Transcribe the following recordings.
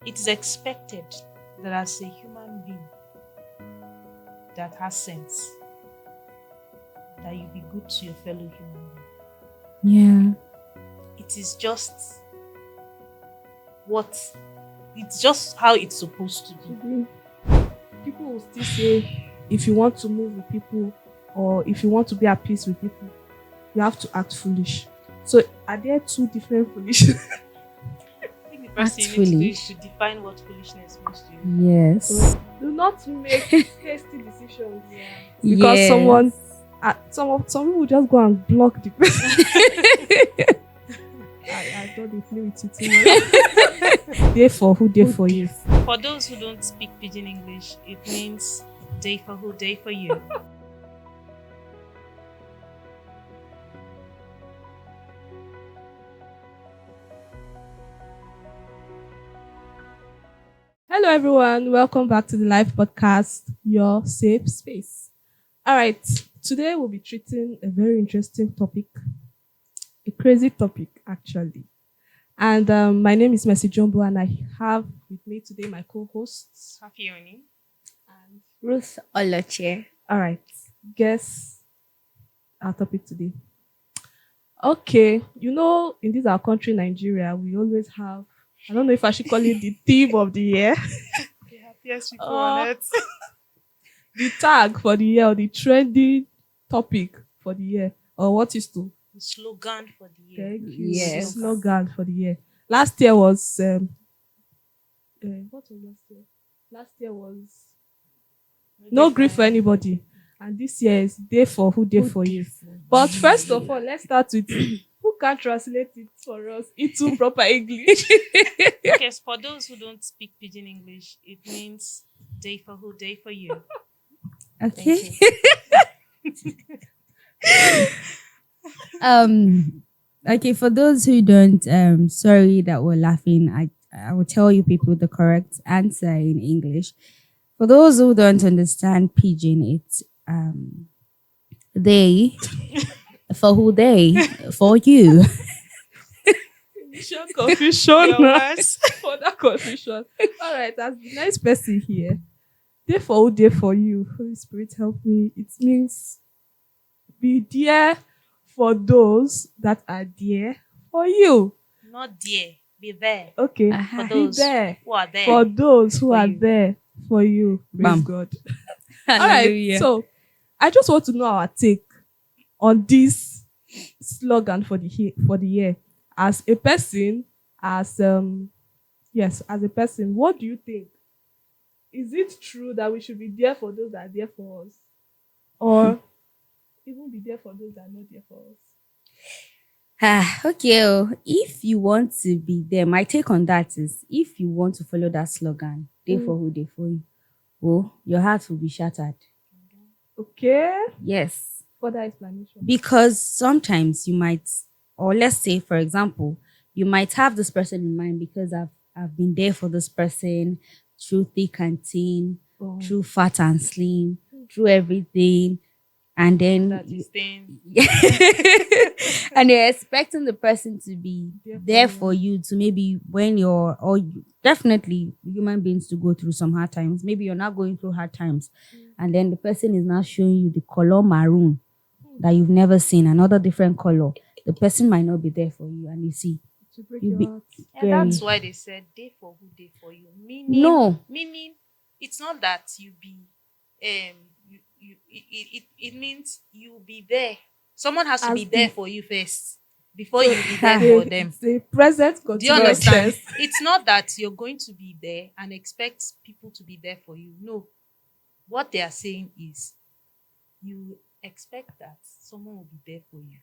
It is expected that as a human being that has sense, that you be good to your fellow human being. Yeah. It is just it's just how it's supposed to be. People will still say, if you want to move with people or if you want to be at peace with people, you have to act foolish. So are there two different foolishness? I think the first thing Act you need to do foolish. is to define what foolishness means to you. Yes. Do not make hasty decisions. Because Yes. someone, some people just go and block the person. I thought they play with it too much. Day for who, day for you. For those who don't speak pidgin English, it means day for who, day for you. Hello everyone, welcome back to the live podcast, Your Safe Space. All right, today we'll be treating a very interesting topic, a crazy topic actually. And my name is Mercy Jumbo, and I have with me today my co-hosts. Happy Oni. And Ruth Oloche. all right, guess our topic today. Okay, in this our country, Nigeria, we always have, I don't know if I should call it the theme of the year, The happiest people Oh. on earth. the tag for the year, or the trendy topic for the year, or what is to The slogan for the year. thank you, Yes. the slogan for the year. Last year was what was last year? Last year was no grief for anybody, and this year is day for who, day for you. But first of all, let's start with who can translate it for us into proper English. Okay, so for those who don't speak pidgin English, it means day for who, day for you. Okay. Thank Okay, for those who don't, sorry that we're laughing. I will tell you people the correct answer in English. For those who don't understand pidgin, it's they for who they for you. Confusion. Your words. For that confusion. All right, as the nice person here, day for who, day for you. Holy Spirit, help me. It means be there for those that are there for you. Not dear, be there. Okay, Uh-huh. For be those there who are there. for those who For are you. there for you. Praise Bam. God. All right, so I just want to know our take on this slogan for the year. As a person, as a person, what do you think? Is it true that we should be there for those that are there for us, or even be there for those that are not there for us? Okay. If you want to be there, my take on that is if you want to follow that slogan, day for who, day for you, your heart will be shattered. Okay, Yes. further explanation. Because sometimes you might, or let's say, for example, you might have this person in mind because I've been there for this person through thick and thin, Oh. through fat and slim, through everything. And then That is thing. and you're expecting the person to be there for you to maybe when definitely human beings to go through some hard times. Maybe you're not going through hard times, and then the person is now showing you the color maroon that you've never seen, another different color. The person might not be there for you, and you see, To break you your be- heart. And that's why they said day for who, day for you. Meaning it's not that you be it means you be there. Someone has to As be there the- for you first before you be there The- for them. The present Do you continuous understand? tense. It's not that you're going to be there and expect people to be there for you. No. What they are saying is you expect that someone will be there for you.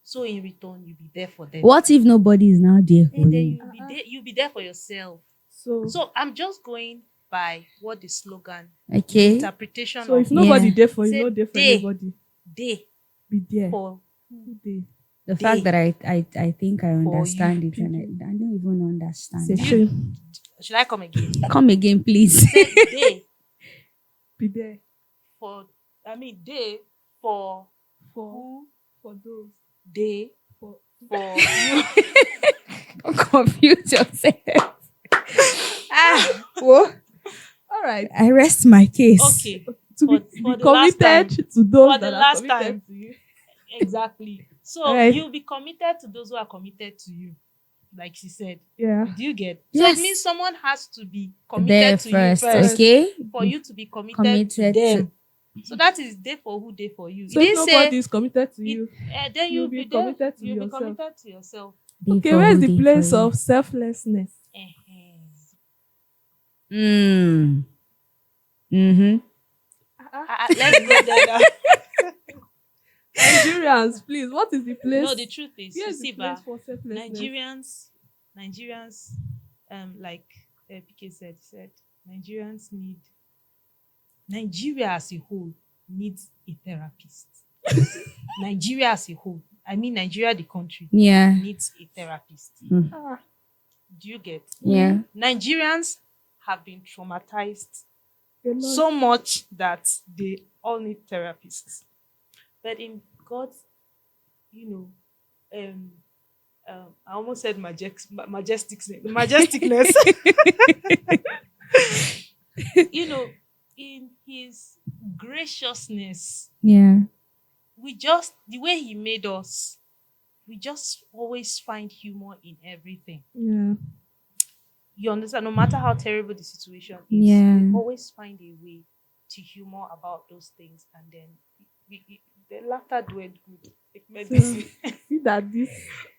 So in return, you be there for them. what if nobody is now there for And then you? you'll be there for yourself. So So I'm just going by what the slogan, Okay. interpretation if of nobody Yeah. there for you, Say not there for they. anybody. day Be there for who they. The fact Day. that I think I For understand you it, and I don't even understand. Say that. shame. should I come again? Come again, please. Say day Be there day for for who, those day for for you. Don't confuse yourself. Whoa. All right. I rest my case. Okay. To be For the last committed time. to those For the that are last committed time. to you. Exactly. So Alright. you'll be committed to those who are committed to you, like she said. Yeah. Do you get? Yes. So it means someone has to be There committed to first, you first okay? for you to be committed to Committed to- them. So that is day for who, day for you. So It if didn't nobody say is committed to it, you, then you'll you'll be be there. committed to You'll be yourself. committed to yourself. Day okay, for where's who, the day place for you. of selflessness? Mm. Mm-hmm. Let's go there now. Nigerians, please, what is the place? No, the truth is, you Here's see, the place ba, for selflessness. Nigerians, like PK said, Nigerians need Nigeria as a whole needs a therapist. Nigeria as a whole, I mean Nigeria the country, Yeah. needs a therapist. Ah, Do you get? Yeah. Nigerians have been traumatized a lot. so much that they all need therapists. But in God's, I almost said majesticness. In his graciousness, Yeah. the way he made us, we just always find humor in everything. Yeah. You understand? No matter how terrible the situation is, Yeah. we always find a way to humor about those things, and then the laughter dwelled good. Like medicine. See that this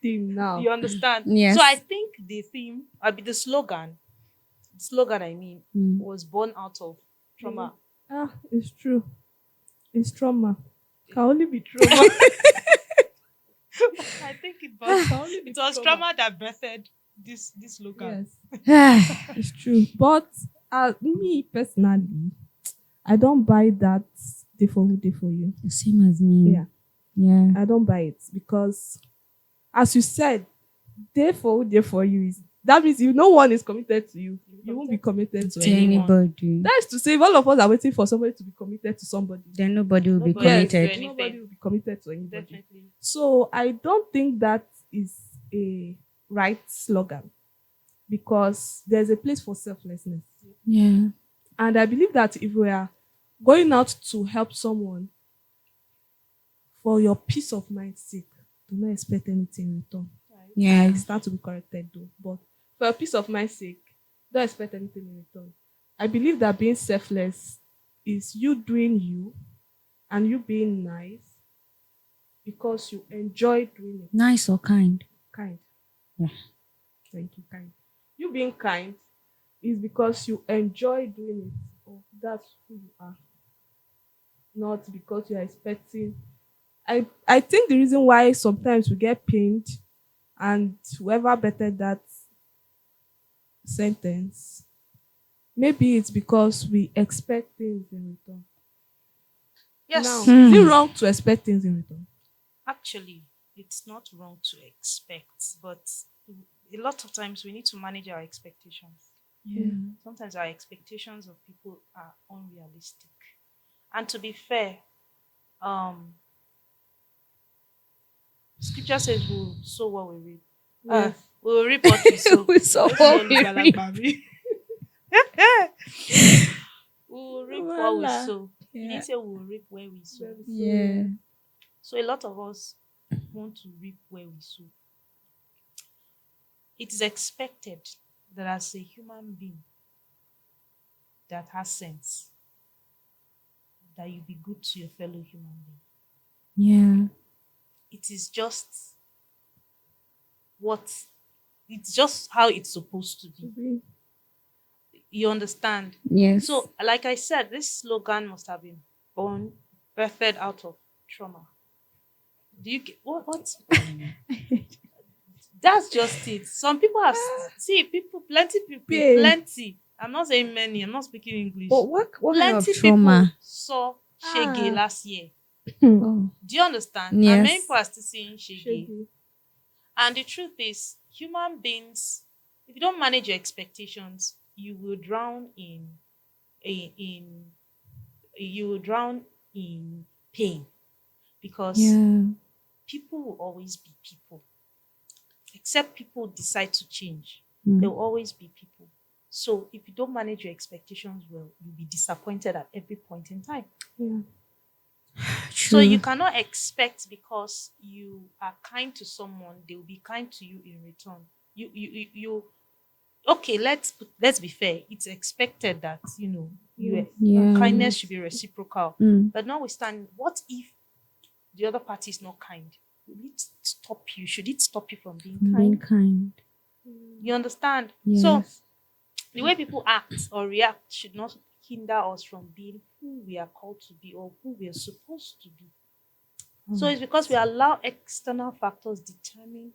thing now. You understand? Yes. So I think the theme, the slogan I mean, was born out of trauma. Ah, it's true. It's trauma. Can only be trauma. I think it was trauma that birthed this slogan. Yes, it's true. But me personally, I don't buy that day for who, day for you. Same as me. Yeah. Yeah. I don't buy it because, as you said, day for who, day for you is that means if no one is committed to you, you won't be committed to To anyone. anybody. That is to say, if all of us are waiting for somebody to be committed to somebody, Then nobody will be Nobody is committed. doing- nobody will be committed to anybody. Definitely. So I don't think that is a right slogan because there's a place for selflessness. Yeah. And I believe that if we are going out to help someone for your peace of mind's sake, do not expect anything in return. Yeah. I stand to be corrected though, but for your peace of mind's sake, don't expect anything in return. I believe that being selfless is you doing you and you being nice because you enjoy doing it. Nice or kind. Kind. Yeah. Thank you, kind. You being kind is because you enjoy doing it. Oh, that's who you are. Not because you are expecting. I think the reason why sometimes we get pained and whoever bettered that sentence, maybe it's because we expect things in return. Yes. Now, Hmm. is it wrong to expect things in return? Actually, it's not wrong to expect, but a lot of times we need to manage our expectations. Yeah. Sometimes our expectations of people are unrealistic. And to be fair, scripture says we'll sow what we reap. Yes. We'll reap what we sow. We saw what we reap. We'll reap what we Voila. sow. He Yeah. didn't say we'll reap where we sow. Yeah. So a lot of us want to reap where we sow. It is expected that as a human being that has sense, that you be good to your fellow human being. Yeah. It is just how it's supposed to be. You understand? Yes. So, like I said, this slogan must have been birthed out of trauma. Do you get what? That's just it. Some people have plenty people, Babe. plenty. I'm not saying many. I'm not speaking English. But what kind of Plenty trauma? people saw Shege last year. Oh. Do you understand? And Yes. many people are still seeing Shege. Shaggy. And the truth is, human beings, if you don't manage your expectations, you will drown in pain, because Yeah. people will always be people. Except people decide to change, Mm. there will always be people. So if you don't manage your expectations well, you'll be disappointed at every point in time. Yeah. So you True. cannot expect because you are kind to someone, they will be kind to you in return. You okay, let's be fair. It's expected that Yes. Yeah. kindness should be reciprocal. Mm. But notwithstanding, what if the other party is not kind? Will it stop you? Should it stop you from being Being kind? kind. You understand? Yes. So the way people act or react should not hinder us from being who we are called to be or who we are supposed to be. So it's because we allow external factors determine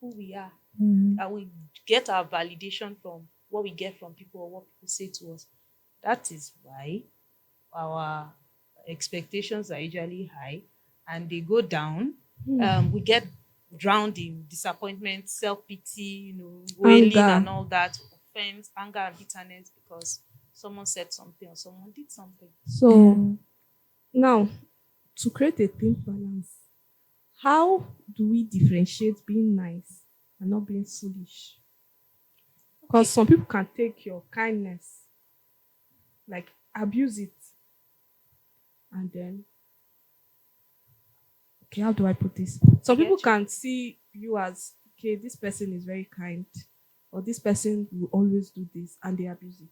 who we are, Mm. and we get our validation from what we get from people or what people say to us. That is why our expectations are usually high and they go down. We get drowned in disappointment, self-pity, wailing Anger. and all that, offense, anger and bitterness because someone said something or someone did something. So now, to create a clean balance, how do we differentiate being nice and not being foolish? Because some people can take your kindness, like abuse it, and then, okay, how do I put this? Some people can see you as, okay, this person is very kind, or this person will always do this, and they abuse it.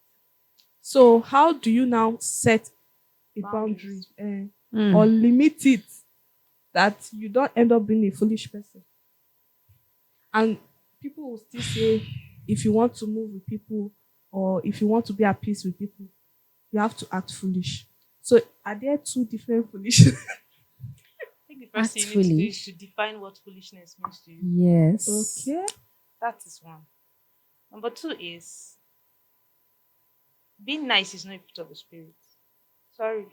So how do you now set a boundary or limit it that you don't end up being a foolish person? And people will still say, if you want to move with people or if you want to be at peace with people, you have to act foolish. So are there two different foolish? I think the first thing you need to do is to define what foolishness means to you. Yes. Okay. That is one. Number two is being nice is not a fruit of the spirit. Sorry.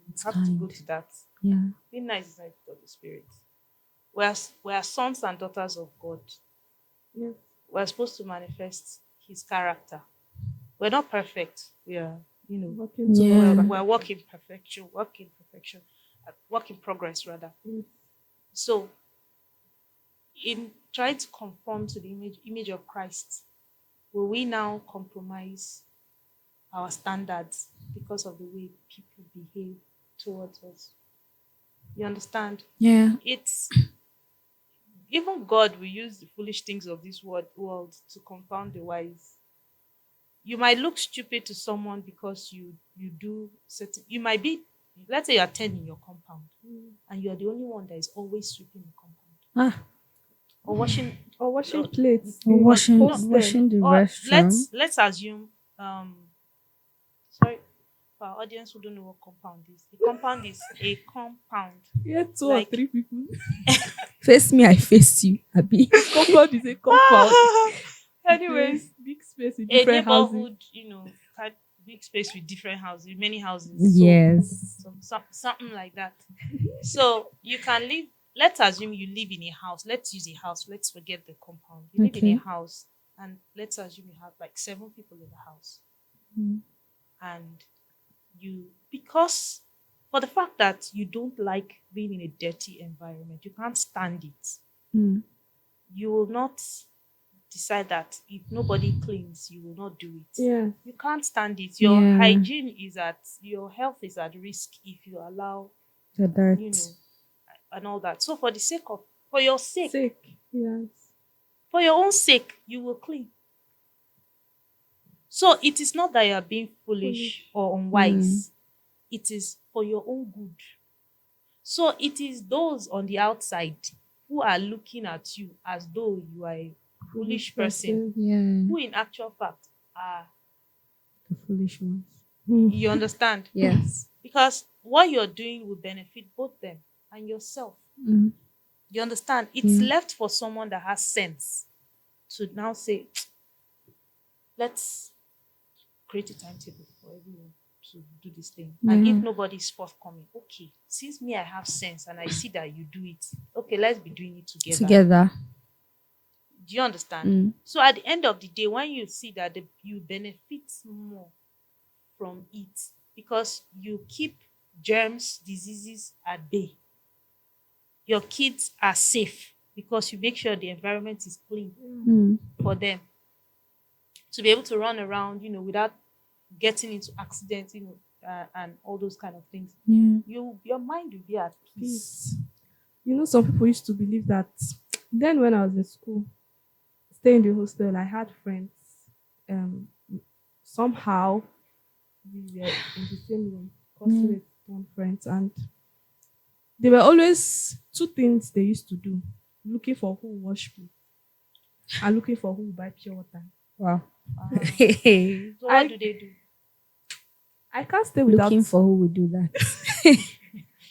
You have to go to that. Yeah. Being nice is not a fruit of the spirit. We are sons and daughters of God. Yeah. We're supposed to manifest his character. We're not perfect. We are, we're work in perfection, work in progress rather. So in trying to conform to the image of Christ, will we now compromise our standards because of the way people behave towards us? You understand? Yeah. It's even God will use the foolish things of this world to confound the wise. You might look stupid to someone because you do certain. You might be, let's say you're 10 in your compound, and you're the only one that is always sweeping the compound. Or washing plates. Or washing No, the or restroom. let's assume sorry for our audience who don't know what compound is. A compound is a compound. Yeah, two Like- or three people. Face me, I face you. Abi. Compound is a compound. Anyways, Big space with a different houses. neighborhood, big space with different houses, with many houses. Yes. So, something like that. So you can live. Let's assume you live in a house. Let's use a house. Let's forget the compound. You live in a house, and let's assume you have like 7 people in the house, and because for the fact that you don't like being in a dirty environment, you can't stand it. You will not decide that if nobody cleans, you will not do it. Yeah. You can't stand it. Your your health is at risk if you allow The dirt. and all that. So for your sake, Yes. for your own sake, you will clean. So it is not that you are being foolish or unwise. It is for your own good. So it is those on the outside who are looking at you as though you are a foolish person, Yeah. who in actual fact are The foolish ones. you understand? Yes. Because what you're doing will benefit both them and yourself. You understand? It's left for someone that has sense to now say, let's create a timetable for everyone to do this thing. And if nobody's forthcoming, okay, since me I have sense and I see that you do it, okay, let's be doing it together. Do you understand? So at the end of the day, when you see that you benefit more from it because you keep germs, diseases at bay. Your kids are safe because you make sure the environment is clean for them. to be able to run around, without getting into accidents, and all those kind of things. Yeah. Your mind will be at peace. Peace. Some people used to believe that. Then when I was in school, staying in the hostel, I had friends. Um, Somehow we were in the same room, considered one friends, and they were always two things they used to do: looking for who will wash plate and looking for who will buy pure water. Wow. So I- what do they do? I can't stay without Looking for who would do that.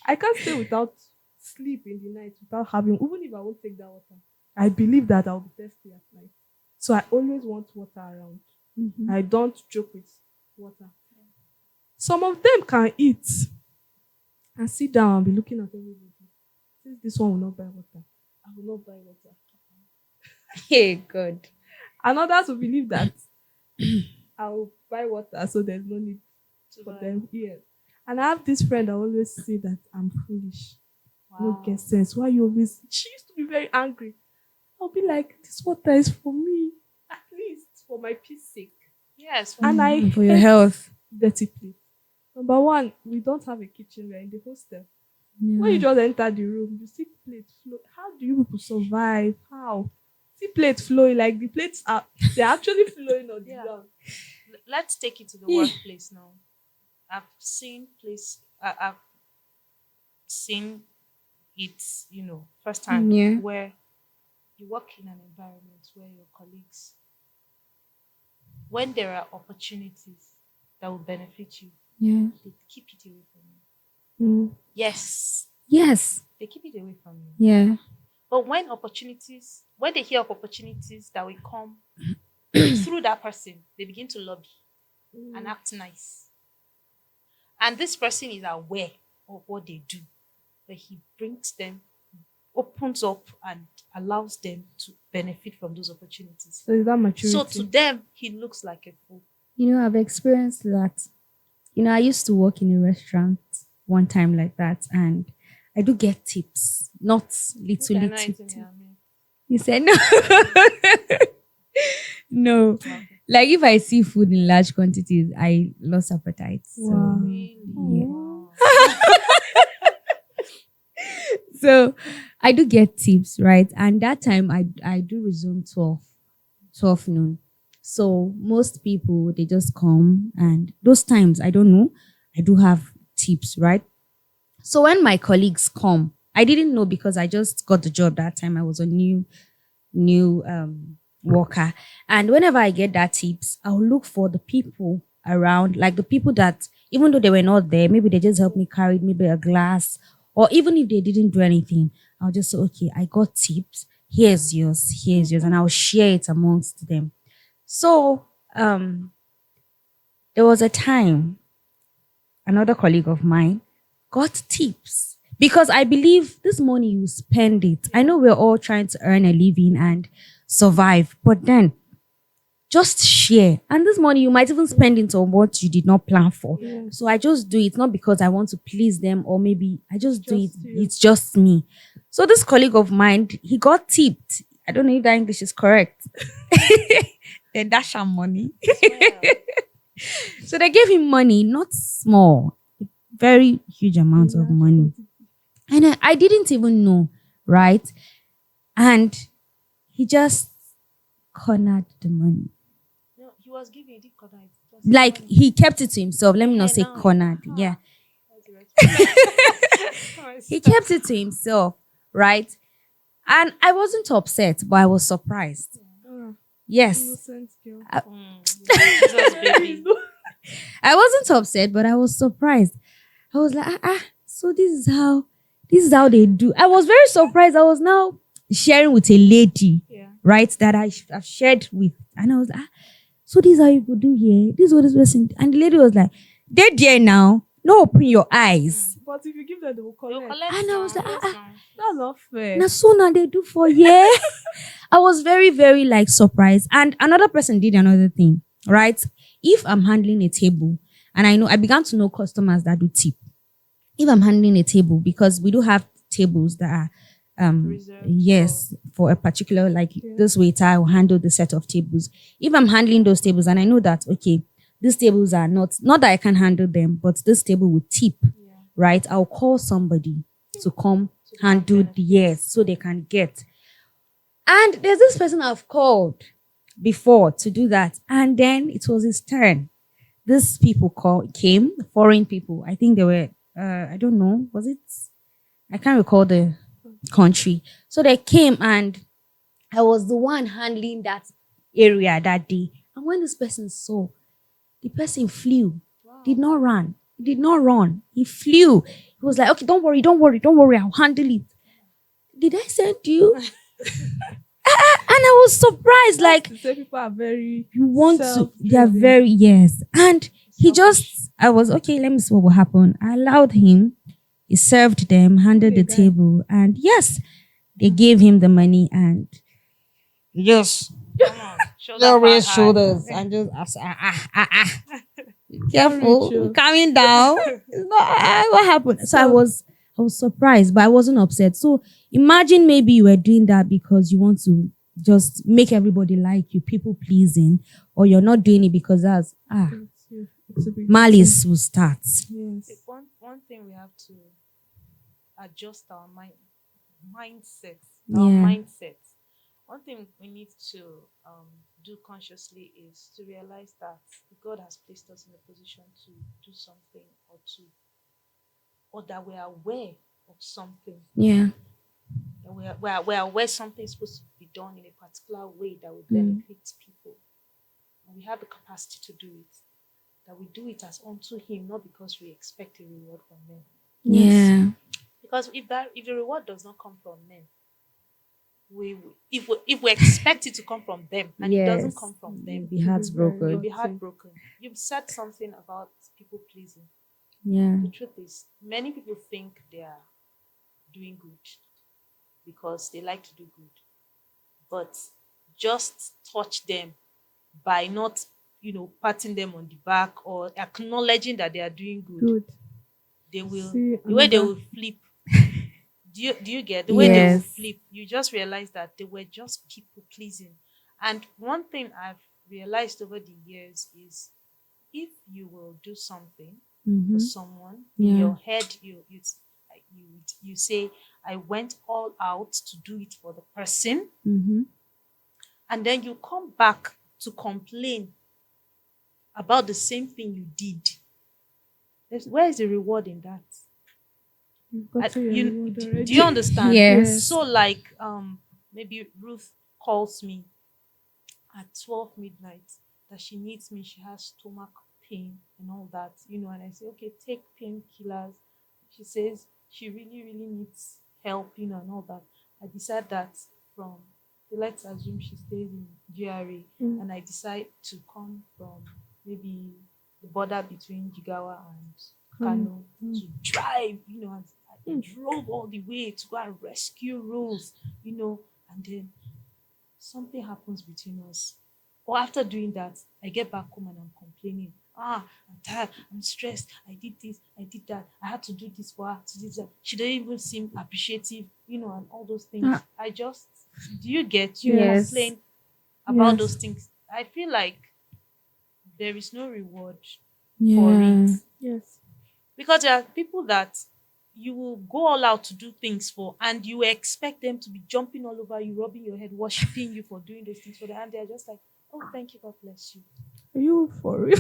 I can't stay without sleep in the night without having, even if I won't take that water. I believe that I'll be thirsty at night. So I always want water around. Mhm. I don't joke with water. Some of them can eat and sit down and be looking at everybody. Since this one will not buy water, I will not buy water. Hey, God. And others will believe that I will buy water, so there's no need for buy. them here. And I have this friend that always say that I'm foolish. No Wow. get sense. Why you always? She used to be very angry. I'll be like, this water is for me, at least for my peace sake. Yes. And I For your hate health. dirty plate. Number one, we don't have a kitchen. We're in the hostel. When you Yeah. just enter the room, you see plate flow. How do you people survive? How? See plate flowing, like the plates they're actually flowing on the Yeah. ground. Let's take it to the Yeah. workplace now. I've seen I've seen it, first time Yeah. where you work in an environment where your colleagues, when there are opportunities that will benefit you, Yeah. they keep it away from you. Mm. Yes, Yes. they keep it away from you. Yeah. But when they hear of opportunities that will come through that person, they begin to lobby and act nice. And this person is aware of what they do, but he brings them, opens up, and allows them to benefit from those opportunities. So is that maturity? So to them, he looks like a fool. I've experienced that. I used to work in a restaurant one time like that, and I do get tips, not little, Okay, little now it's in tips. your name. You said no. No. Okay. Like if I see food in large quantities, I lost appetite. So, Wow. Really? Yeah. Wow. so I do get tips, right? And that time I do resume 12 noon. So most people, they just come, and those times, I don't know, I do have tips, right? So when my colleagues come, I didn't know because I just got the job that time. I was a new worker. And whenever I get that tips, I'll look for the people around, like the people that, even though they were not there, maybe they just helped me carry maybe a glass, or even if they didn't do anything, I'll just say, okay, I got tips. Here's yours, and I'll share it amongst them. So there was a time another colleague of mine got tips, because I believe this money, you spend it. I know we're all trying to earn a living and survive, but then just share. And this money, you might even spend it on what you did not plan for. Yeah. So I just do it, not because I want to please them, or maybe I just do it. Just you. It's just me. So this colleague of mine, he got tipped. I don't know if that English is correct. They dash him money. Well, So they gave him money, not small, very huge amounts of money. And I didn't even know, right? And he just cornered the money. no, he was giving the corner. Like he kept it to himself. Let me not Yeah, say no. cornered. Yeah. He He kept it to himself, right? And I wasn't upset, but I was surprised. Yes. Innocent girl. Jesus, baby. I wasn't upset, but I was surprised. I was like, so this is how they do. I was very surprised. I was now sharing with a lady, Yeah. right, that I've shared with. And I was like, so this is how you could do here. This is what this person. And the lady was like, they're there now. No, open your eyes. But if you give them, they will You collect. collect And I was some, like, yes, some. That's not fair. Now, so now they do for yeah. I was very, very like surprised. And another person did another thing, right? If I'm handling a table, and I began to know customers that do tip. If I'm handling a table, because we do have tables that are Reserved yes, for a particular, like Yeah. this waiter will handle the set of tables. If I'm handling those tables and I know that, okay, these tables are not that I can handle them, but this table will tip, Yeah. right? I'll call somebody to come To the handle the benefits. yes, so they can get. And there's this person I've called before to do that, and then it was his turn. These people came, foreign people. I think they were, I don't know, was it? I can't recall the country. So they came, and I was the one handling that area that day. And when this person saw, the person flew, Wow. did not run, did not run. He flew. He was like, okay, don't worry, don't worry, don't worry, I'll handle it. Did I send you? And I was surprised, like, To say people are very you want to, they are self-driven. very, yes. And he Selfish. just, I was, okay, let me see what will happen. I allowed him. He served them, handed the Okay, guy. table, and yes, they gave him the money, and yes, Come on. Shoulder just raise part high. shoulders and just ask, careful, Rachel. coming down. It's not, what happened? So I was surprised, but I wasn't upset. So imagine maybe you were doing that because you want to just make everybody like you, people pleasing, or you're not doing it because that's It's a big malice will start. Yes. One thing we have to adjust our mindset. Yeah. Our mindset. One thing we need to do consciously is to realize that God has placed us in a position to do something or that we are aware of something. Yeah. That we are aware something is supposed to be done in a particular way that will benefit people. And we have the capacity to do it. That we do it as unto Him, not because we expect a reward from men. Yeah. Because if the reward does not come from men, if we expect it to come from them and it doesn't Yes. come from You'll them, be heartbroken. you'll be heartbroken. You've said something about people pleasing. Yeah. The truth is, many people think they are doing good because they like to do good, but just touch them by not, patting them on the back or acknowledging that they are doing good. Good. They will See the way they another- will flip. Do you get the way they will Yes. flip? You just realize that they were just people pleasing. And one thing I've realized over the years is if you will do something for someone in Yeah. your head, you say, I went all out to do it for the person, and then you come back to complain about the same thing you did. Where is the reward in that? You've gotten your reward already. Do you understand? Yes. So like maybe Ruth calls me at 12 midnight that she needs me, she has stomach pain and all that, and I say, okay, take painkillers. She says she really, really needs help, and all that. I decide that from let's assume she stays in GRA and I decide to come from maybe the border between Jigawa and Kano to drive, and I drove all the way to go and rescue Rose, and then something happens between us. Or after doing that, I get back home and I'm complaining. I'm tired, I'm stressed, I did this, I did that, I had to do this for her, to do that. She didn't even seem appreciative, and all those things. Do you get, you Yes. complain about Yes. those things. I feel like there is no reward for Yeah. it. Yes. Because there are people that you will go all out to do things for, and you expect them to be jumping all over you, rubbing your head, worshiping you for doing those things for them, and they're just like, oh, thank you, God bless you. Are you for real?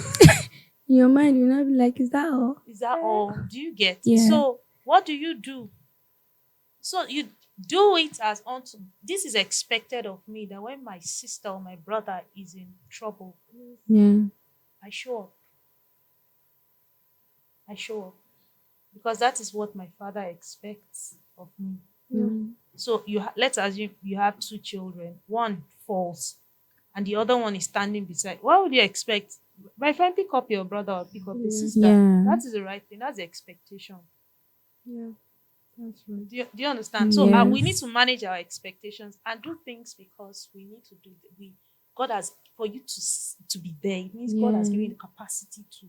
In your mind, you'll not be like, is that all? Is that all? Do you get? Yeah. So what do? So you do it as unto this is expected of me, that when my sister or my brother is in trouble, Yeah. I show up. Because that is what my father expects of me. So let's assume you have two children. One falls, and the other one is standing beside. What would you expect? My friend, pick up your brother or pick up your sister. Yeah. That is the right thing. That's the expectation. Yeah. That's right. Do you understand? So we need to manage our expectations and do things because we need to do. God has, for you to be there. It means God has given you the capacity to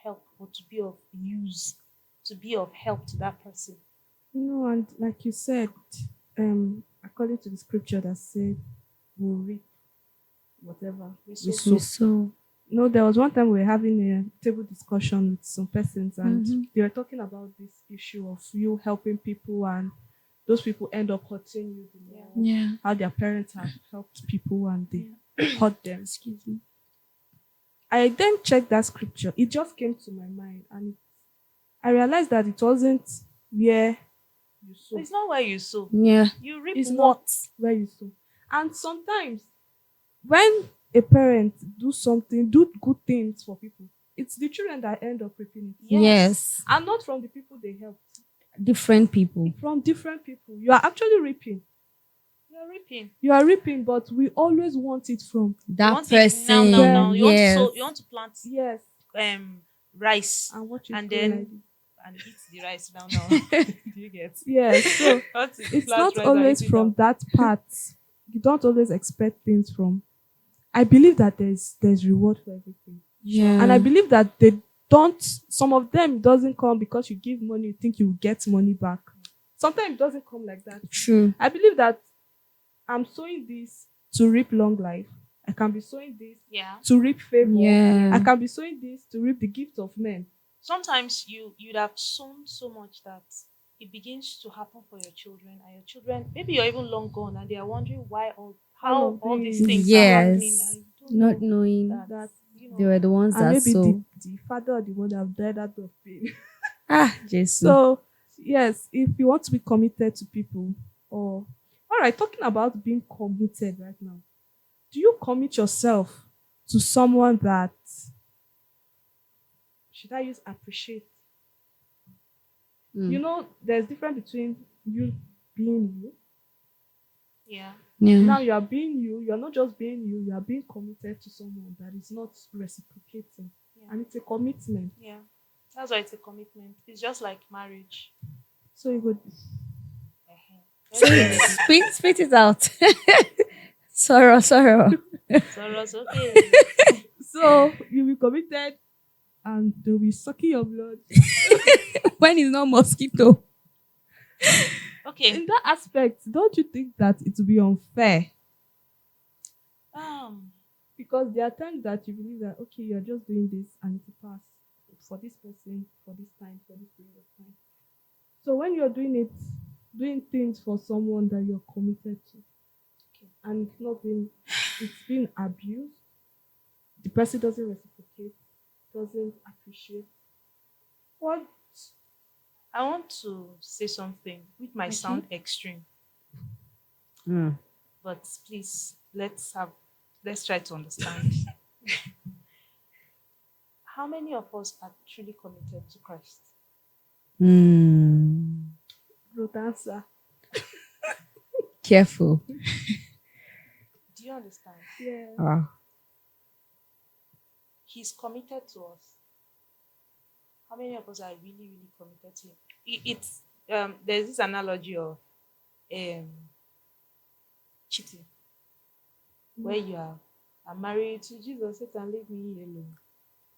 help or to be of use, to be of help to that person. And like you said, according to the scripture that said we'll reap whatever we So, sow. So No, there was one time we were having a table discussion with some persons, and Mhm. they were talking about this issue of you helping people, and those people end up hurting you the more. yeah. How their parents have helped people and they hurt them. Excuse me. I then checked that scripture. It just came to my mind, and I realized that it wasn't where you sow. it's not where you sow. Yeah. You reap It's what? not where you sow. And sometimes when a parent do good things for people, it's the children that end up reaping it. Yes. And not from the people they helped. Different people. From different people. You are actually reaping. You're reaping. You are reaping, but we always want it from That want it person. now. You Yes. want to sow, you want to plant yes. rice And watch it and grow then like this. and eat the rice now. Do you get? Yes. So Want to it's plant not rice and always eat it from now. that part. You don't always expect things from. I believe that there's reward for everything. Yeah. And I believe that they don't, some of them doesn't come because you give money, you think you will get money back. Sometimes it doesn't come like that. True. I believe that I'm sowing this to reap long life. I can be sowing this Yeah. to reap favor. Yeah. I can be sowing this to reap the gift of men. Sometimes you'd have sown so much that it begins to happen for your children, and your children maybe you're even long gone and they are wondering how all these things are happening. Yes. And you don't Not know knowing That they were the ones and that maybe saw. the father or the mother have died out of pain. Jesus. So yes, if you want to be committed to people, or all right, talking about being committed right now, do you commit yourself to someone that, should I use appreciate? You know, there's difference between you being you. Yeah. Yeah. Now you are being you. You are not just being you. You are being committed to someone that is not reciprocating, Yeah. and it's a commitment. Yeah. That's why it's a commitment. It's just like marriage. So you go. Spit it out. Sorrow. So it's okay. So you be committed, and they'll be sucking your blood. When it's not mosquito. Okay. In that aspect, don't you think that it will be unfair? Because there are times that you believe that, okay, you're just doing this and it will pass for this person, for this time, for this period of time. So when you're doing things for someone that you're committed to, and it's been abused, the person doesn't reciprocate, doesn't appreciate. What? I want to say something which might sound extreme, but please let's try to understand. How many of us are truly committed to Christ? Good answer. Careful. Do you understand? Yeah. He's committed to us. How many of us are really, really committed to him? It's there's this analogy of cheating, where you are married to Jesus, Satan, leave me alone.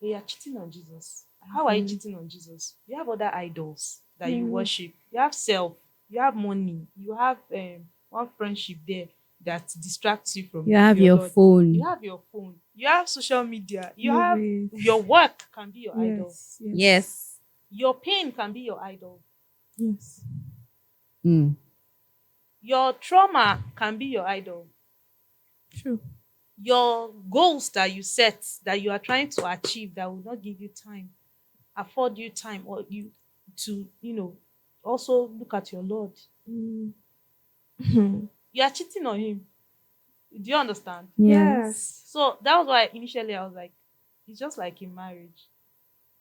But you are cheating on Jesus. How are you cheating on Jesus? You have other idols that you worship. You have self. You have money. You have one friendship there that distracts you from. You have your Lord. phone. You have your phone. You have social media. You have your work can be your idol. Yes. Your pain can be your idol. Yes. Your trauma can be your idol. True. Your goals that you set, that you are trying to achieve, that will not give you time, afford you time, or you to, also look at your Lord. You are cheating on him. Do you understand? Yes. So that was why initially I was like, it's just like in marriage.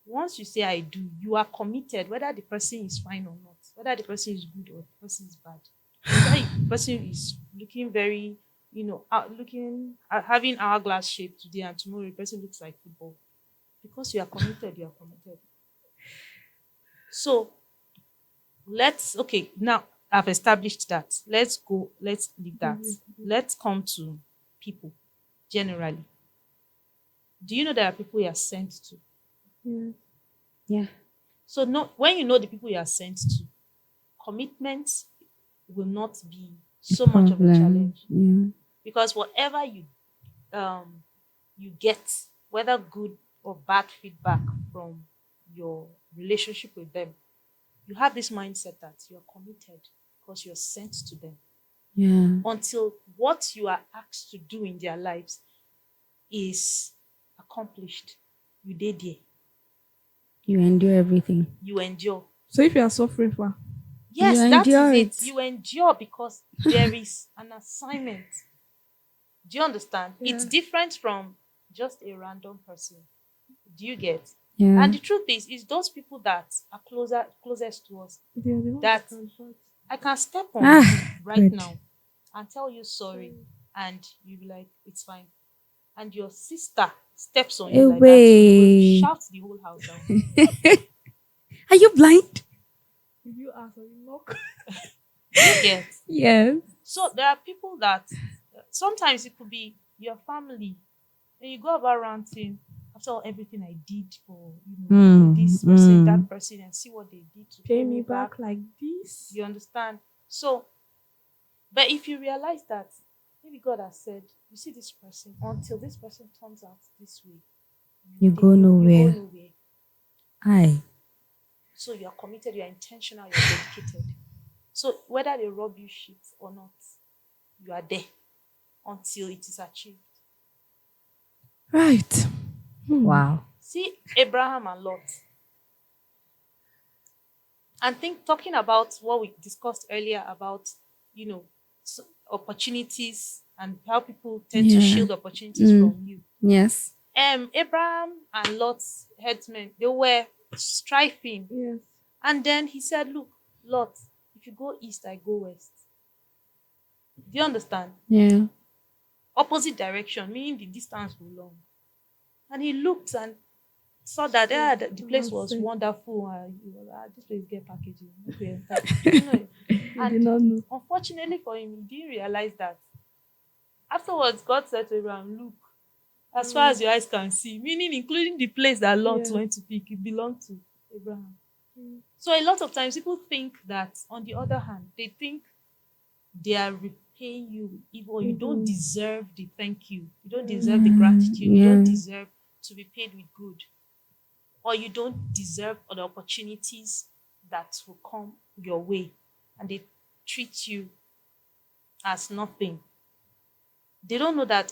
Once you say I do, you are committed, whether the person is fine or not, whether the person is good or the person is bad, whether the person is looking very, having hourglass shape today and tomorrow the person looks like football. Because you are committed, you are committed. So now I've established that. Let's leave that. Let's come to people generally. Do you know there are people you are sent to? Yeah. So when you know the people you are sent to, commitment will not be so much of a Problem. challenge. Yeah. Because whatever you get, whether good or bad feedback from your relationship with them, you have this mindset that you're committed because you're sent to them. Yeah. Until what you are asked to do in their lives is accomplished, you did there. You endure everything. You endure. So if you are suffering for, Yes, You that is endure it. it. You endure because there is an assignment. Do you understand? Yeah. It's different from just a random person. Do you get? Yeah. And the truth is those people that are closest to us they are the ones that can hurt. I can step on Ah, you right good. now and tell you sorry, and you be like, it's fine. And your sister steps on you like that, Away. you will shout the whole house down. Are you blind? If you ask or you knock, Yes. Yes. So there are people that sometimes it could be your family, and you go about ranting after all everything I did for this person, that person, and see what they did to pay me back like this. You understand? So, but if you realize that maybe God has said, you see this person, until this person turns out this way, You go nowhere. You go nowhere. Aye. So you are committed, you are intentional, you are dedicated. So whether they rob you shit or not, you are there until it is achieved. Right. Wow. See Abraham and Lot. And talking about what we discussed earlier about, opportunities and how people tend to shield opportunities from you. Yes. Abraham and Lot's headsmen, they were striving. Yes. And then he said, look, Lot, if you go east, I go west. Do you understand? Yeah. Opposite direction, meaning the distance was long. And he looked and saw that the place was wonderful. This place get packaging. Okay. I did not know. Unfortunately for him, he didn't realize that. Afterwards, God said to Abraham, look, as far as your eyes can see, meaning including the place that Lot went to pick, it belonged to Abraham. So a lot of times people think that, on the other hand, they think they are repaying you evil. You don't deserve the thank you. You don't deserve the gratitude. You don't deserve to be paid with good. Or you don't deserve the opportunities that will come your way. And they treat you as nothing. They don't know that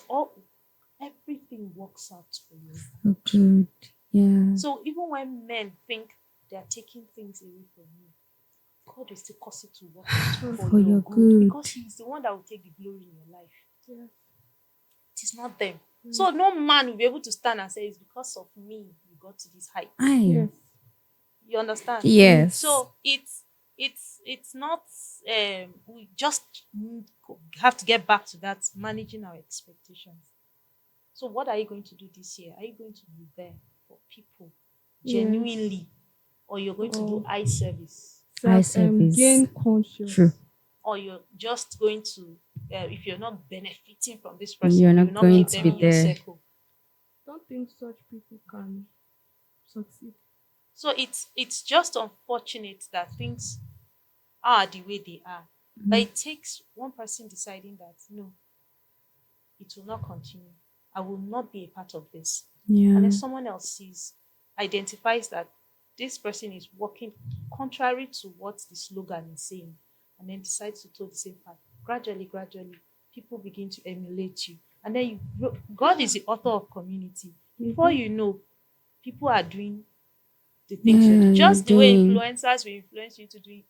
everything works out for you. So good. Yeah. So even when men think they are taking things away from you, God will still cause it to work out for your good. Because He's the one that will take the glory in your life. Yeah. It is not them. So no man will be able to stand and say, it's because of me you got to this height. Yes. You understand? Yes. So it's not we just have to get back to that, managing our expectations. So what are you going to do this year? Are you going to be there for people genuinely, or you're going to do eye service? Eye service. Gain conscious. True. Or you're just going to, if you're not benefiting from this person, You're not going to be there. Don't think such people can succeed. So it's just unfortunate that things are the way they are. But it takes one person deciding that, no, it will not continue. I will not be a part of this. Yeah. And then someone else identifies that this person is working contrary to what the slogan is saying, and then decides to toe the same path. Gradually, people begin to emulate you. And then God is the author of community. Before you know, people are doing the things you do. Just the way influencers will influence you to do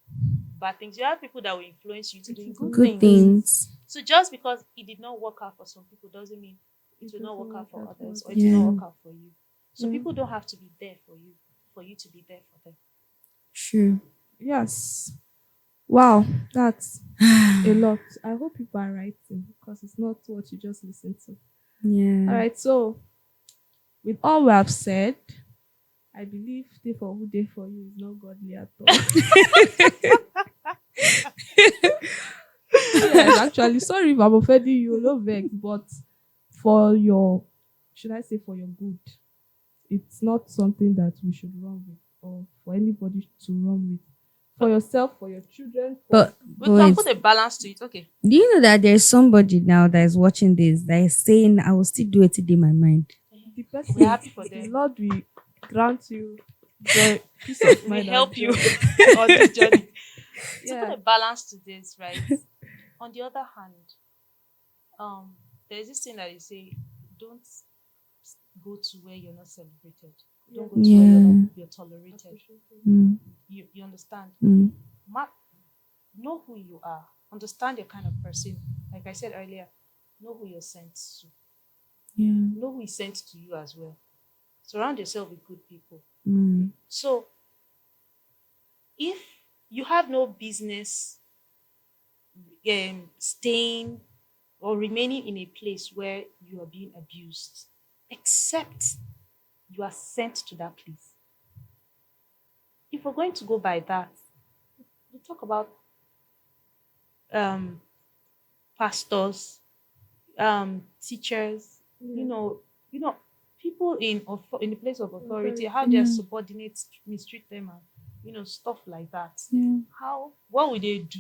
bad things. You have people that will influence you to do good things. So just because it did not work out for some people doesn't mean it will not work out for others, or it will not work out for you. So people don't have to be there for you to be there for them. True. Yes. Wow, that's a lot. I hope people are writing, because it's not what you just listened to. Yeah. All right, so with all we have said, I believe day for who day for you is not godly at all. Yes, actually, sorry if I'm offending you, no vex, but for your good, it's not something that we should run with, or for anybody to run with. for yourself, for your children. But We can wait, put a balance to it. Okay. do you know that there's somebody now that is watching this that is saying, I will still do it in my mind? The person, We're happy for the them. Lord will grant you joy, peace of We mind. help and you joy. on this journey. To Yeah. put a balance to this, right? On the other hand, there's this thing that they say, don't go to where you're not celebrated. Don't go to where you're tolerated. Mm, You understand? mm, Know who you are. Understand your kind of person. Like I said earlier, know who you're sent to. yeah. Know who is sent to you as well. Surround yourself with good people. Mm, So if you have no business staying or remaining in a place where you are being abused, except you are sent to that place. If we're going to go by that, we talk about um, pastors, teachers, you know, people in the place of authority, how their subordinates mistreat them, and stuff like that. yeah. What would they do?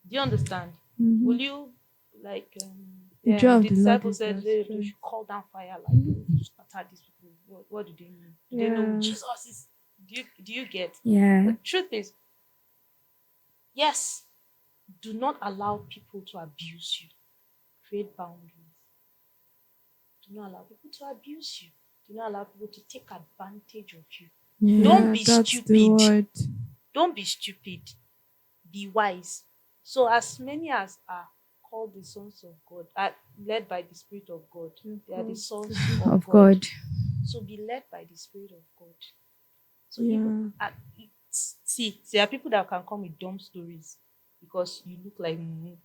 Do you understand? Mhm. Will you like The joy of the the Lord disciples is said their they strength. should call down fire, like scatter these people. What do they mean? Do they know who Yeah. Jesus is? Do you get? Yeah. The truth is, yes, do not allow people to abuse you. Create boundaries. Do not allow people to abuse you. Do not allow people to take advantage of you. Yeah. Don't be that's stupid. the word. Don't be stupid. Be wise. So as many as are called the sons of God, are led by the Spirit of God. They are the sons of Of God. God. So be led by the Spirit of God. So Yeah. even see, there are people that can come with dumb stories because you look like mumu.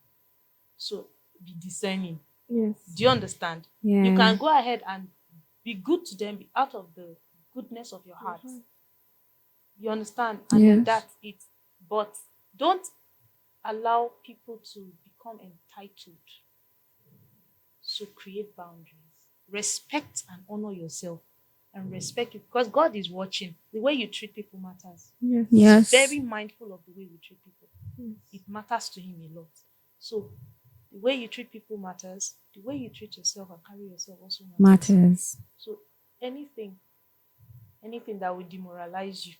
So be discerning. Yes. Do you understand? Yeah. You can go ahead and be good to them out of the goodness of your heart. You understand? And then Yes. that's it. But don't allow people to become entitled. So create boundaries. Respect and honor yourself. And respect you because God is watching. The way you treat people matters. Yes. Yes. He's very mindful of the way we treat people. It matters to him a lot. So the way you treat people matters. The way you treat yourself and carry yourself also matters. Matters. So anything that will demoralize you,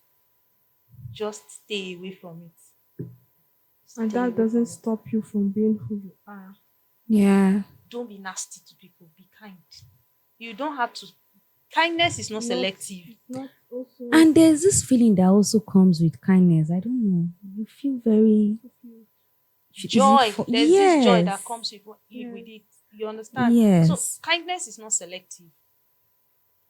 just stay away from it. And Stay away that doesn't from it. stop you from being who you are. Yeah. Don't be nasty to people. Be kind. You don't have to. Kindness is not selective. It's not also And there's this feeling that also comes with kindness. I don't know. You feel very Joy. There's this joy that Yes. comes with Yes. it. You understand? Yes. So kindness is not selective.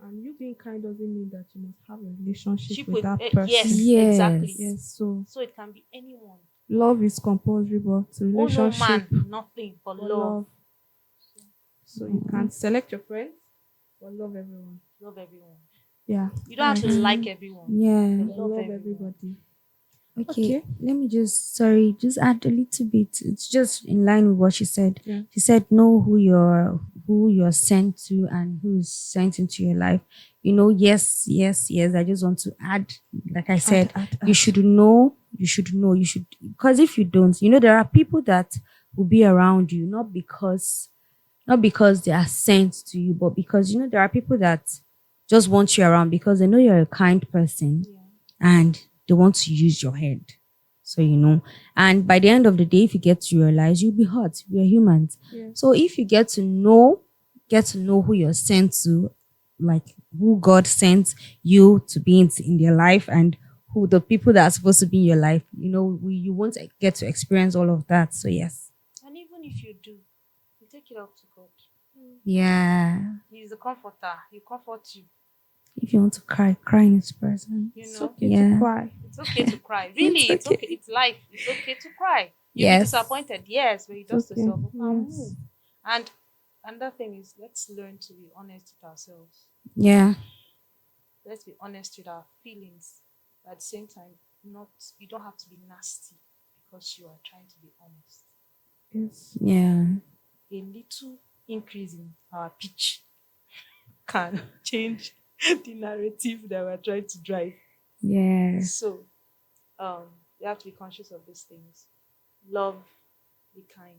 and you being kind doesn't mean that you must have a relationship Ship with that with- person. yes, Yes. exactly. Yes, so So it can be anyone. love is compulsory, but Oh no, relationship man, nothing but for love. love. So you can select your friends, but love everyone. Love everyone. Yeah. You don't have to Alright. like everyone. Yeah. But Love love everyone. everybody. Okay. Let me just add a little bit. It's just in line with what she said. Yeah. She said know who you're sent to and who is sent into your life. Yes. I just want to add, like I said, you should know, because if you don't, there are people that will be around you, not because they are sent to you, but because there are people that just want you around because they know you're a kind person and they want to use your head. So and by the end of the day, if you get to realize, you'll be hurt. We're humans. Yeah. So if you get to know who you're sent to, like who God sent you to be in their life and who the people that are supposed to be in your life, you won't get to experience all of that. So yes. And even if you do, you take it up to God. Yeah. He's the comforter. He comforts you. If you want to cry in his presence. You know, Yeah. To cry. it's okay to cry. Really, it's okay. It's life. It's okay to cry. You'll Yes. be disappointed, yes, but you dust okay. yourself up and Yes. move. And another thing is, let's learn to be honest with ourselves. Yeah. Let's be honest with our feelings. But at the same time, you don't have to be nasty because you are trying to be honest. Yes. Yeah. A little increase in our pitch can change the narrative that we're trying to drive. Yes. So, We have to be conscious of these things. Love, be kind,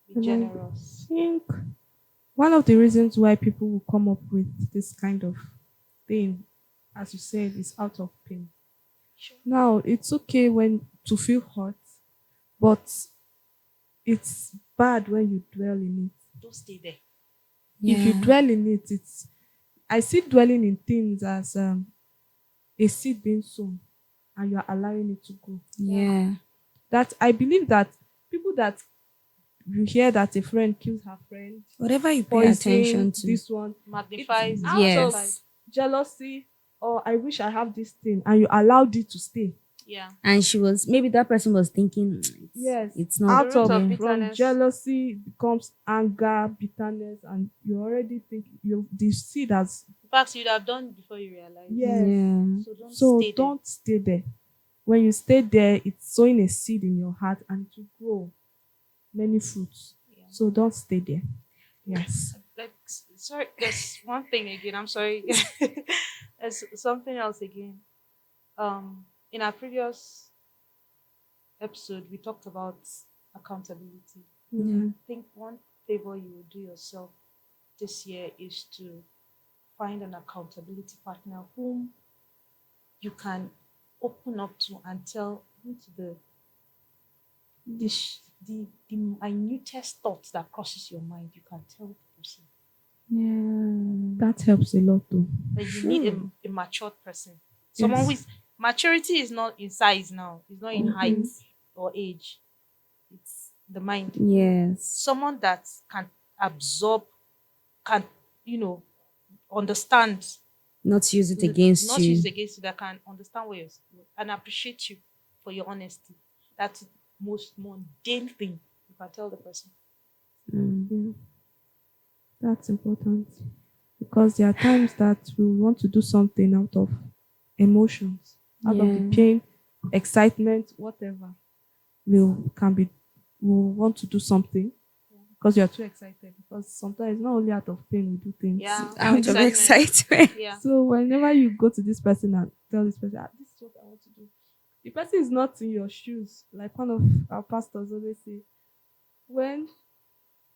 be And I generous. think one of the reasons why people will come up with this kind of thing, as you said, is out of pain. Sure. Now, it's okay when to feel hurt, but it's bad when you dwell in it. Don't stay there. If you dwell in it, I see dwelling in things as a seed being sown and you are allowing it to grow. Yeah. That I believe that people that you hear that a friend kills her friend, Whatever you pay poison attention to. this one, Magnifies. It's out Yes. of jealousy, or I wish I have this thing, and you allowed it to stay. Yeah. And she was, maybe that person was thinking, Yes, it's not out of root of there. from bitterness. jealousy becomes anger, bitterness, and you already think you the seed has In fact, you'd have done before you realize. yes. Yeah. So don't So stay there. don't stay there. When you stay there, it's sowing a seed in your heart and to grow many fruits. Yeah. So don't stay there. Yes. Like, sorry, there's one thing again. I'm sorry. There's something else again. In our previous episode, we talked about accountability. Yeah. I think one favor you will do yourself this year is to find an accountability partner whom you can open up to and tell into the minutest thoughts that crosses your mind. You can tell the person. Yeah. That helps a lot too. But you need a matured person. Someone Yes. who is maturity is not in size now. It's not in height or age. It's the mind. Yes. Someone that can absorb, can understand. Not use it against not you. use it against you. That can understand where you're and appreciate you for your honesty. That's the most mundane thing you can tell the person. Yeah. That's important. Because there are times that we want to do something out of emotions, out of the Yeah. pain, excitement, whatever. We want to do something because you are too excited. Because sometimes it's not only out of pain we do things. Yeah. Out of excitement. Yeah. So whenever you go to this person and tell this person, this is what I want to do, the person is not in your shoes. Like one of our pastors always say, when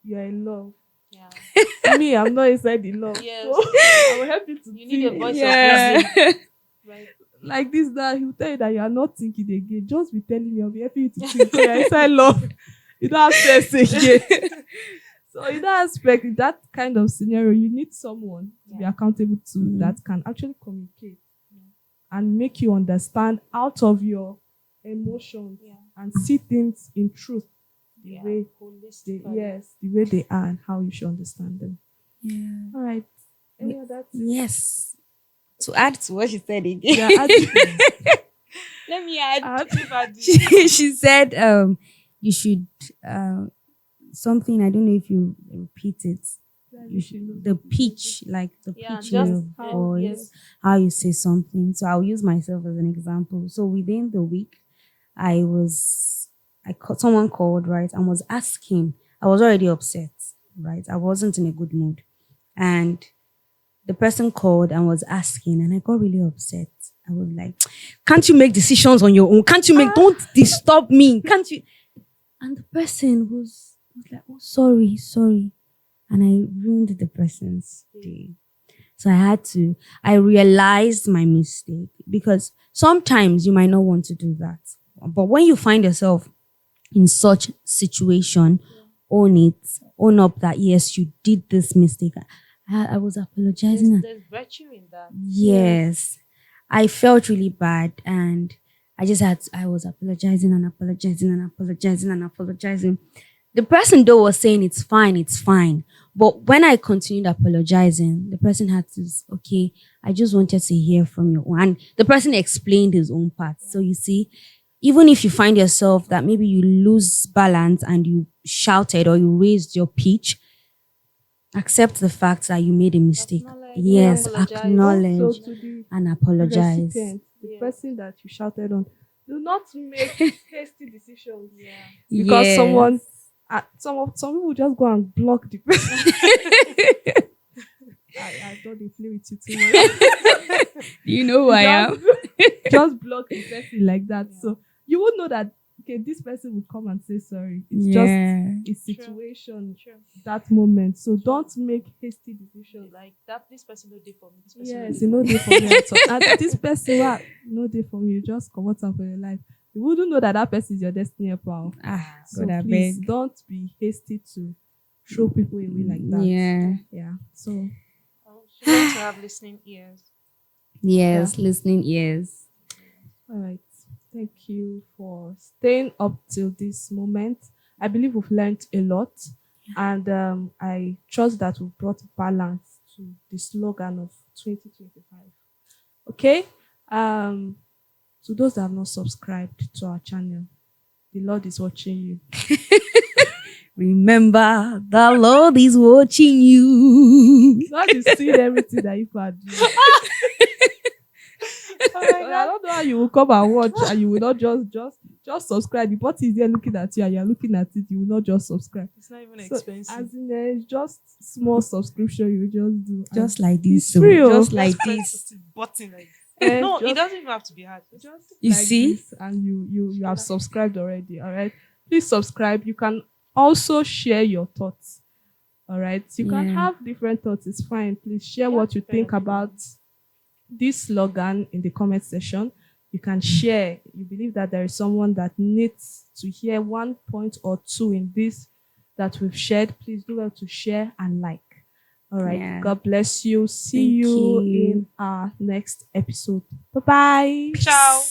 you're in love, Yeah. me, I'm not inside the love. Yes. So I will help you to You need a think. voice Yeah. of reason. Right. Like this, that he'll tell you that you are not thinking again. Just be telling you, I'll be helping you to think. So you're inside love. You don't have stress again. So in that aspect, in that kind of scenario, you need someone to be Yeah. accountable to that can actually communicate and make you understand out of your emotions Yeah. and see things in truth. The Yeah. way Holistically. the way they are and how you should understand them. Yeah. All right. Any other thing? Yes. To add to what she said again. Yeah, Let me add. She said you should something, I don't know if you repeat it. You should, the pitch, like the Yeah, pitch just in your voice, yes. how you say something. So I'll use myself as an example. So within the week, someone called, right, and was asking. I was already upset, right? I wasn't in a good mood. And the person called and was asking, and I got really upset. I was like, can't you make decisions on your own? Can't you make, don't disturb me. Can't you? And the person was like, oh, sorry. And I ruined the person's day. So I realized my mistake, because sometimes you might not want to do that. But when you find yourself in such situation, own up that yes, you did this mistake. I was apologizing. There's virtue in that. Yes. I felt really bad, and I was apologizing and apologizing and apologizing and apologizing. The person though was saying it's fine. But when I continued apologizing, the person had to, okay, I just wanted to hear from you. And the person explained his own part. So you see, even if you find yourself that maybe you lose balance and you shouted or you raised your pitch, accept the fact that you made a mistake. Yes, acknowledge Also to the and apologize. recipient, the person that you shouted on, do not make hasty decisions. Yeah. Because Yes. someone, some people just go and block the person. I thought they play with you too much. Do you know who I am? just block the person like that. Yeah. So you would know that okay, this person would come and say sorry. It's Yeah. just a situation, Sure. that moment. So don't make hasty decisions. Like that, this person no dey for me. This person Yes, no you know dey they for me at all. And this person what no they for me, you just come out for your life. You wouldn't know that that person is your destiny helper. So God, I please beg. don't be hasty to throw people away like that. Yeah. Yeah. So Oh, she wants to have listening ears. Yes, listening ears. all right. Thank you for staying up till this moment. I believe we've learned a lot, and I trust that we've brought balance to the slogan of 2025. Okay. To those that have not subscribed to our channel, the Lord is watching you. Remember, the Lord is watching you. God is seeing everything that you are doing. Oh So I don't know how you will come and watch and you will not just subscribe. The bot is there looking at you and you're looking at it, you will not just subscribe. It's not even So, expensive. as in just small subscription you just do. Just like this. It's free, oh. Just like this. Button like And no, it just- doesn't even have to be hard. just You like see? this, and you have subscribed already. All right, please subscribe. You can also share your thoughts. All right, you can Yeah. have different thoughts. It's fine. Please share Yeah, what you think different about this slogan in the comment section. You can share. You believe that there is someone that needs to hear one point or two in this that we've shared. Please do well to share and like. All right. Yeah. God bless you. See Thank you you. in our next episode. Bye bye. Ciao.